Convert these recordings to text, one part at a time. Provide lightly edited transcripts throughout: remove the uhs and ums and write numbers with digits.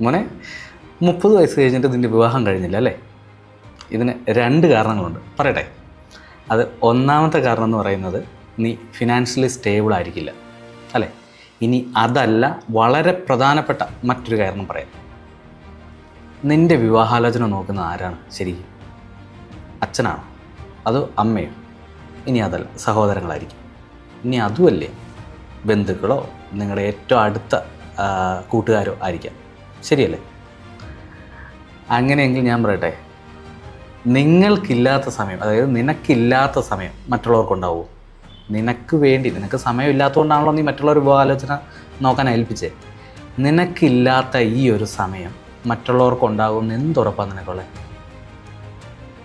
മോനെ 30 വയസ്സ് കഴിഞ്ഞിട്ട് നിൻ്റെ വിവാഹം കഴിഞ്ഞില്ല അല്ലേ? ഇതിന് 2 കാരണങ്ങളുണ്ട്, പറയട്ടെ. അത് ഒന്നാമത്തെ കാരണം എന്ന് പറയുന്നത് നീ ഫിനാൻഷ്യലി സ്റ്റേബിൾ ആയിരിക്കില്ല അല്ലേ? ഇനി അതല്ല, വളരെ പ്രധാനപ്പെട്ട മറ്റൊരു കാരണം പറയാം. നിൻ്റെ വിവാഹാലോചന നോക്കുന്ന ആരാണ് ശരിക്കും? അച്ഛനാണോ അതോ അമ്മയോ? ഇനി അതല്ല, സഹോദരങ്ങളായിരിക്കും. ഇനി അതുമല്ലേ, ബന്ധുക്കളോ നിങ്ങളുടെ ഏറ്റവും അടുത്ത കൂട്ടുകാരോ ആയിരിക്കാം. ശരിയല്ലേ? അങ്ങനെയെങ്കിൽ ഞാൻ പറയട്ടെ, നിങ്ങൾക്കില്ലാത്ത സമയം, അതായത് നിനക്കില്ലാത്ത സമയം മറ്റുള്ളവർക്കുണ്ടാവുമോ? നിനക്ക് വേണ്ടി, നിനക്ക് സമയമില്ലാത്തതുകൊണ്ടാണല്ലോ നീ മറ്റുള്ളവർ വിവാഹാലോചന നോക്കാൻ ഏൽപ്പിച്ചേ. നിനക്കില്ലാത്ത ഈ ഒരു സമയം മറ്റുള്ളവർക്കുണ്ടാകുമെന്ന് എന്തുറപ്പാണ് നിനക്കുള്ളത്?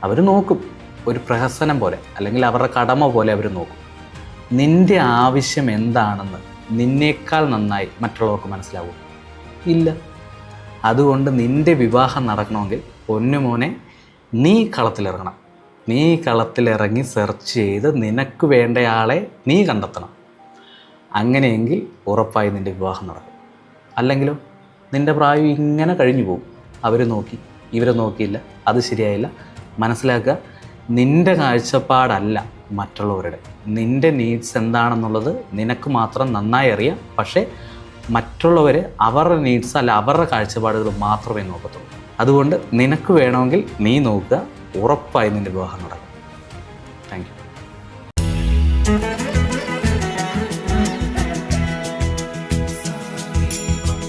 അവർ നോക്കും, ഒരു പ്രഹസനം പോലെ അല്ലെങ്കിൽ അവരുടെ കടമ പോലെ അവർ നോക്കും. നിൻ്റെ ആവശ്യം എന്താണെന്ന് നിന്നേക്കാൾ നന്നായി മറ്റുള്ളവർക്ക് മനസ്സിലാവും? ഇല്ല. അതുകൊണ്ട് നിൻ്റെ വിവാഹം നടക്കണമെങ്കിൽ പൊന്നുമോനെ നീ കളത്തിലിറങ്ങണം. നീ കളത്തിലിറങ്ങി സെർച്ച് ചെയ്ത് നിനക്ക് വേണ്ടയാളെ നീ കണ്ടെത്തണം. അങ്ങനെയെങ്കിൽ ഉറപ്പായി നിൻ്റെ വിവാഹം നടക്കും. അല്ലെങ്കിലോ നിൻ്റെ പ്രായം ഇങ്ങനെ കഴിഞ്ഞു പോകും. അവർ നോക്കി, ഇവരെ നോക്കിയില്ല, അത് ശരിയായില്ല. മനസ്സിലാക്കുക, നിൻ്റെ കാഴ്ചപ്പാടല്ല മറ്റുള്ളവരുടെ. നിൻ്റെ നീഡ്സ് എന്താണെന്നുള്ളത് നിനക്ക് മാത്രം നന്നായി അറിയാം. പക്ഷേ മറ്റുള്ളവർ അവരുടെ നീഡ്സ് അല്ല, അവരുടെ കാഴ്ചപ്പാടുകൾ മാത്രമേ നോക്കത്തുള്ളൂ. അതുകൊണ്ട് നിനക്ക് വേണമെങ്കിൽ നീ നോക്കുക, ഉറപ്പായി നിൻ്റെ വിവാഹം നടക്കും. Thank you.